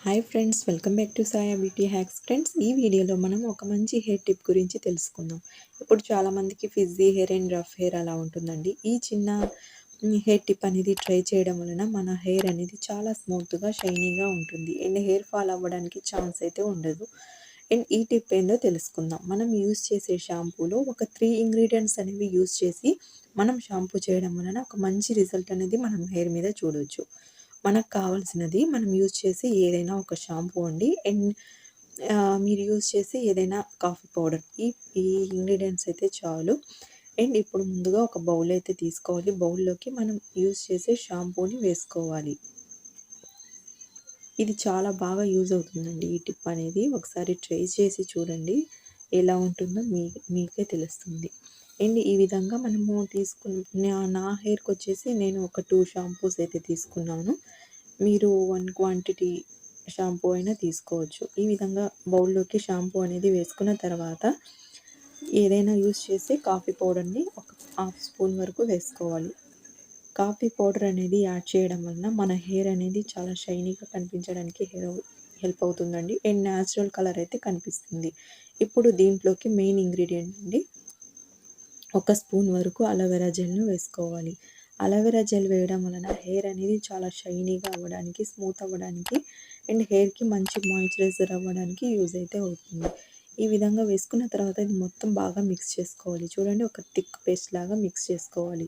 Hi friends, welcome back to Saya beauty hacks. Friends, ఈ వీడియోలో మనం ఒక మంచి హెయిర్ టిప్ గురించి తెలుసుకుందాం. ఇప్పుడు చాలామందికి ఫిజ్జీ హెయిర్ అండ్ రఫ్ హెయిర్ అలా ఉంటుందండి. ఈ చిన్న హెయిర్ టిప్ అనేది ట్రై చేయడం వలన మన హెయిర్ అనేది చాలా స్మూత్గా షైనీగా ఉంటుంది అండ్ హెయిర్ ఫాల్ అవ్వడానికి ఛాన్స్ అయితే ఉండదు. అండ్ ఈ టిప్ ఏందో తెలుసుకుందాం. మనం యూస్ చేసే షాంపూలో ఒక 3 ఇంగ్రీడియంట్స్ అనేవి యూస్ చేసి మనం షాంపూ చేయడం వలన ఒక మంచి రిజల్ట్ అనేది మనం హెయిర్ మీద చూడొచ్చు. మనకు కావాల్సినది మనం యూజ్ చేసే ఏదైనా ఒక షాంపూ అండి. అండ్ మీరు యూజ్ చేసే ఏదైనా కాఫీ పౌడర్, ఈ ఇంగ్రీడియంట్స్ అయితే చాలు. అండ్ ఇప్పుడు ముందుగా ఒక బౌల్ అయితే తీసుకోవాలి. బౌల్లోకి మనం యూజ్ చేసే షాంపూని వేసుకోవాలి. ఇది చాలా బాగా యూజ్ అవుతుందండి ఈ టిప్ అనేది. ఒకసారి ట్రై చేసి చూడండి, ఎలా ఉంటుందో మీకే తెలుస్తుంది. అండ్ ఈ విధంగా మనము తీసుకున్న నా హెయిర్కి వచ్చేసి నేను ఒక 2 షాంపూస్ అయితే తీసుకున్నాను. మీరు 1 క్వాంటిటీ షాంపూ అయినా తీసుకోవచ్చు. ఈ విధంగా బౌల్లోకి షాంపూ అనేది వేసుకున్న తర్వాత ఏదైనా యూస్ చేసే కాఫీ పౌడర్ని ఒక హాఫ్ స్పూన్ వరకు వేసుకోవాలి. కాఫీ పౌడర్ అనేది యాడ్ చేయడం వలన మన హెయిర్ అనేది చాలా షైనీగా కనిపించడానికి హెల్ప్ అవుతుందండి. అండ్ న్యాచురల్ కలర్ అయితే కనిపిస్తుంది. ఇప్పుడు దీంట్లోకి మెయిన్ ఇంగ్రీడియంట్ అండి, ఒక స్పూన్ వరకు అలోవెరా జెల్ను వేసుకోవాలి. అలోవెరా జెల్ వేయడం వలన హెయిర్ అనేది చాలా షైనీగా అవ్వడానికి, స్మూత్ అవ్వడానికి అండ్ హెయిర్కి మంచి మాయిశ్చరైజర్ అవ్వడానికి యూజ్ అయితే అవుతుంది. ఈ విధంగా వేసుకున్న తర్వాత ఇది మొత్తం బాగా మిక్స్ చేసుకోవాలి. చూడండి, ఒక థిక్ పేస్ట్ లాగా మిక్స్ చేసుకోవాలి.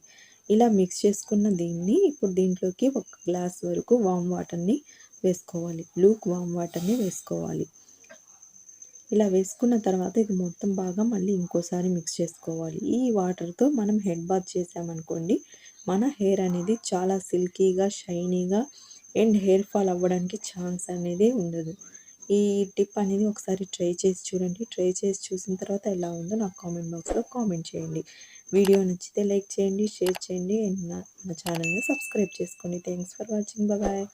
ఇలా మిక్స్ చేసుకున్న దీన్ని ఇప్పుడు దీంట్లోకి ఒక గ్లాస్ వరకు వామ్ వాటర్ని వేసుకోవాలి. లూక్ వామ్ వాటర్ని వేసుకోవాలి. ఇలా వేసుకున్న తర్వాత ఇది మొత్తం బాగా మళ్ళీ ఇంకోసారి మిక్స్ చేసుకోవాలి. ఈ వాటర్తో మనం హెడ్ బాత్ చేసామనుకోండి, మన హెయిర్ అనేది చాలా సిల్కీగా, షైనీగా అండ్ హెయిర్ ఫాల్ అవ్వడానికి ఛాన్స్ అనేది ఉండదు. ఈ టిప్ అనేది ఒకసారి ట్రై చేసి చూడండి. ట్రై చేసి చూసిన తర్వాత ఎలా ఉందో నాకు కామెంట్ బాక్స్లో కామెంట్ చేయండి. వీడియో నచ్చితే లైక్ చేయండి, షేర్ చేయండి అండ్ నా ఛానల్ని సబ్స్క్రైబ్ చేసుకోండి. Thanks for watching. బాయ్.